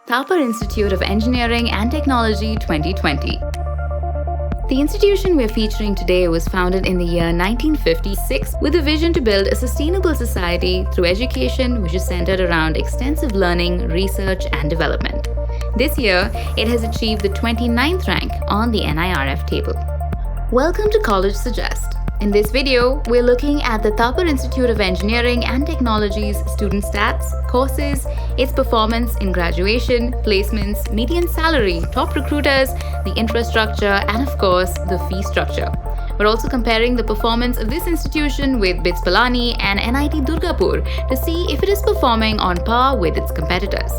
Thapar Institute of Engineering and Technology 2020. The institution we're featuring today was founded in the year 1956 with a vision to build a sustainable society through education which is centered around extensive learning, research, and development. This year, it has achieved the 29th rank on the NIRF table. Welcome to College Suggest. In this video, we're looking at the Thapar Institute of Engineering and Technology's student stats, courses, its performance in graduation, placements, median salary, top recruiters, the infrastructure, and of course, the fee structure. We're also comparing the performance of this institution with BITS Pilani and NIT Durgapur to see if it is performing on par with its competitors.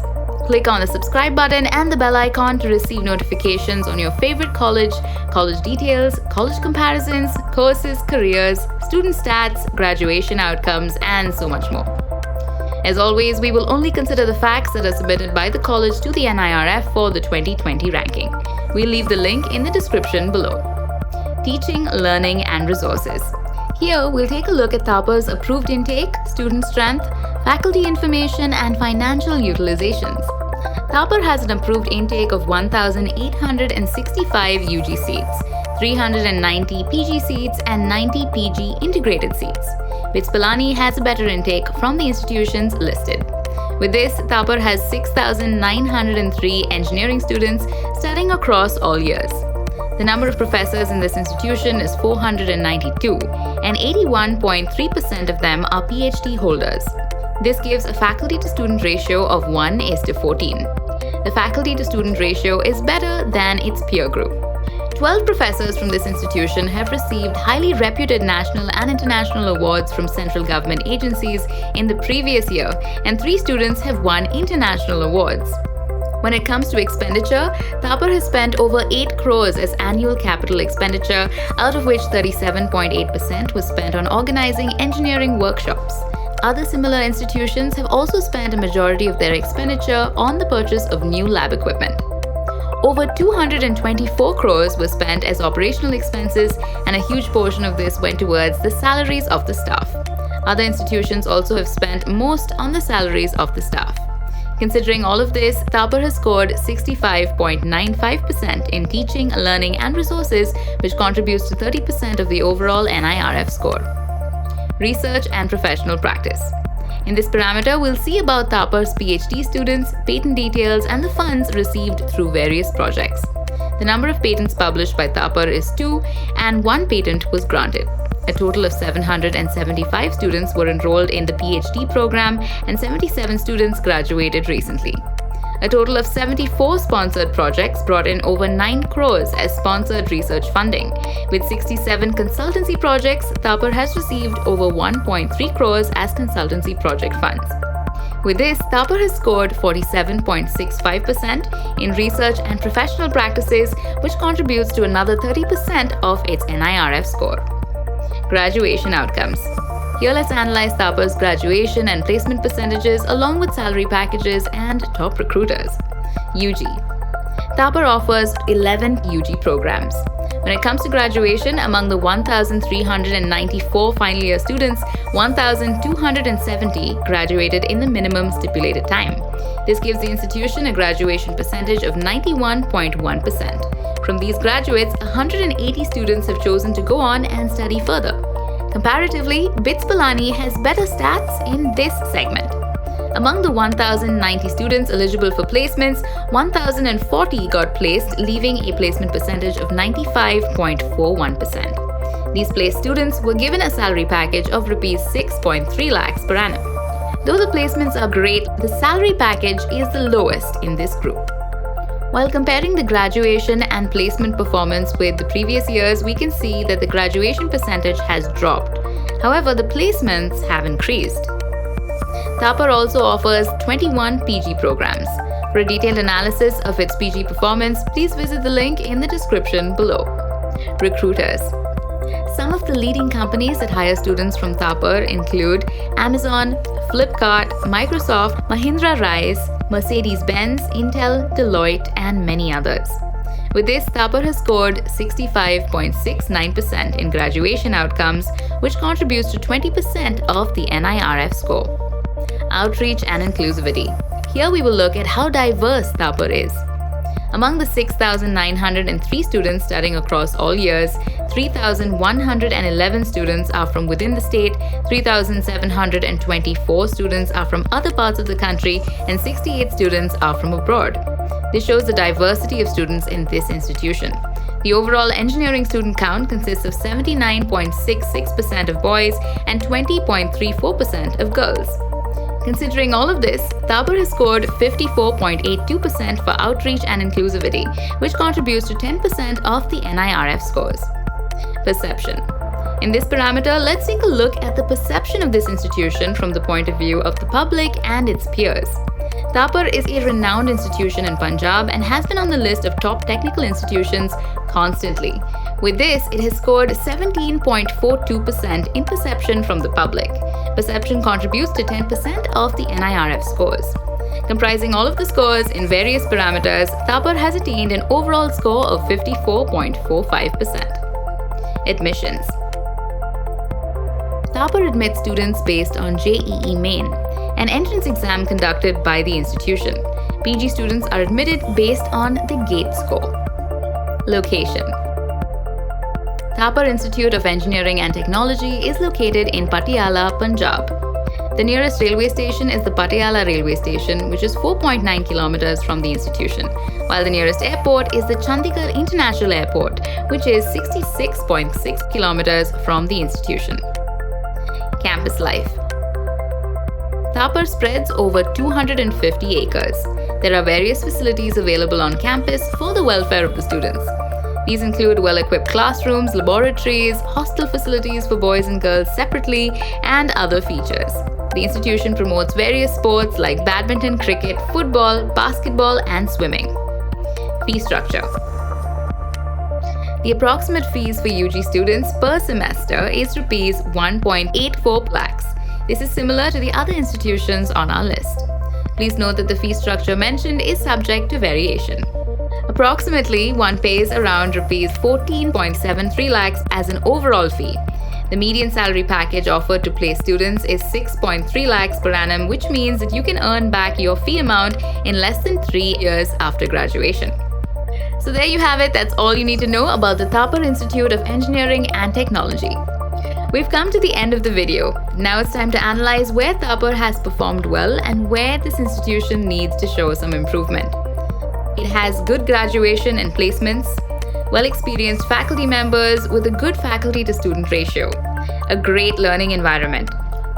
Click on the subscribe button and the bell icon to receive notifications on your favorite college, college details, college comparisons, courses, careers, student stats, graduation outcomes, and so much more. As always, we will only consider the facts that are submitted by the college to the NIRF for the 2020 ranking. We'll leave the link in the description below. Teaching, learning, and resources. Here, we'll take a look at Thapar's approved intake, student strength, faculty information, and financial utilizations. Thapar has an approved intake of 1,865 UG seats, 390 PG seats, and 90 PG integrated seats. BITS Pilani has a better intake from the institutions listed. With this, Thapar has 6,903 engineering students studying across all years. The number of professors in this institution is 492, and 81.3% of them are PhD holders. This gives a faculty-to-student ratio of 1:14. The faculty-to-student ratio is better than its peer group. 12 professors from this institution have received highly reputed national and international awards from central government agencies in the previous year, and 3 students have won international awards. When it comes to expenditure, Thapar has spent over 8 crores as annual capital expenditure, out of which 37.8% was spent on organizing engineering workshops. Other similar institutions have also spent a majority of their expenditure on the purchase of new lab equipment. Over 224 crores was spent as operational expenses, and a huge portion of this went towards the salaries of the staff. Other institutions also have spent most on the salaries of the staff. Considering all of this, Thapar has scored 65.95% in teaching, learning, and resources, which contributes to 30% of the overall NIRF score. Research and professional practice. In this parameter, we'll see about Thapar's PhD students, patent details, and the funds received through various projects. The number of patents published by Thapar is 2, and 1 patent was granted. A total of 775 students were enrolled in the PhD program, and 77 students graduated recently. A total of 74 sponsored projects brought in over 9 crores as sponsored research funding. With 67 consultancy projects, Thapar has received over 1.3 crores as consultancy project funds. With this, Thapar has scored 47.65% in research and professional practices, which contributes to another 30% of its NIRF score. Graduation outcomes. Here let's analyze Thapar's graduation and placement percentages along with salary packages and top recruiters. UG. Thapar offers 11 UG programs. When it comes to graduation, among the 1,394 final year students, 1,270 graduated in the minimum stipulated time. This gives the institution a graduation percentage of 91.1%. From these graduates, 180 students have chosen to go on and study further. Comparatively, BITS Pilani has better stats in this segment. Among the 1,090 students eligible for placements, 1,040 got placed, leaving a placement percentage of 95.41%. These placed students were given a salary package of Rs 6.3 lakhs per annum. Though the placements are great, the salary package is the lowest in this group. While comparing the graduation and placement performance with the previous years, we can see that the graduation percentage has dropped. However, the placements have increased. Thapar also offers 21 PG programs. For a detailed analysis of its PG performance, please visit the link in the description below. Recruiters. Some of the leading companies that hire students from Thapar include Amazon, Flipkart, Microsoft, Mahindra Rise, Mercedes-Benz, Intel, Deloitte, and many others. With this, Thapar has scored 65.69% in graduation outcomes, which contributes to 20% of the NIRF score. Outreach and inclusivity. Here we will look at how diverse Thapar is. Among the 6,903 students studying across all years, 3,111 students are from within the state, 3,724 students are from other parts of the country, and 68 students are from abroad. This shows the diversity of students in this institution. The overall engineering student count consists of 79.66% of boys and 20.34% of girls. Considering all of this, Thapar has scored 54.82% for outreach and inclusivity, which contributes to 10% of the NIRF scores. Perception. In this parameter, let's take a look at the perception of this institution from the point of view of the public and its peers. Thapar is a renowned institution in Punjab and has been on the list of top technical institutions constantly. With this, it has scored 17.42% in perception from the public. Perception contributes to 10% of the NIRF scores. Comprising all of the scores in various parameters, Thapar has attained an overall score of 54.45%. Admissions. Thapar admits students based on JEE Main, an entrance exam conducted by the institution. PG students are admitted based on the GATE score. Location. Thapar Institute of Engineering and Technology is located in Patiala, Punjab. The nearest railway station is the Patiala railway station, which is 4.9 kilometers from the institution, while the nearest airport is the Chandigarh International Airport, which is 66.6 kilometers from the institution. Campus life. Thapar spreads over 250 acres. There are various facilities available on campus for the welfare of the students. These include well-equipped classrooms, laboratories, hostel facilities for boys and girls separately, and other features. The institution promotes various sports like badminton, cricket, football, basketball, and swimming. Fee structure. The approximate fees for UG students per semester is Rs 1.84 lakhs. This is similar to the other institutions on our list. Please note that the fee structure mentioned is subject to variation. Approximately, one pays around Rs 14.73 lakhs as an overall fee. The median salary package offered to place students is 6.3 lakhs per annum, which means that you can earn back your fee amount in less than 3 years after graduation. So there you have it. That's all you need to know about the Thapar Institute of Engineering and Technology. We've come to the end of the video. Now it's time to analyze where Thapar has performed well and where this institution needs to show some improvement. It has good graduation and placements, well-experienced faculty members with a good faculty-to-student ratio, a great learning environment.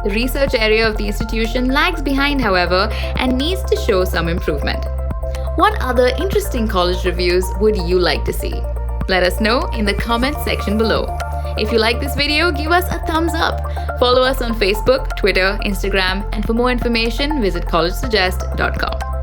The research area of the institution lags behind, however, and needs to show some improvement. What other interesting college reviews would you like to see? Let us know in the comments section below. If you like this video, give us a thumbs up. Follow us on Facebook, Twitter, Instagram, and for more information, visit collegesuggest.com.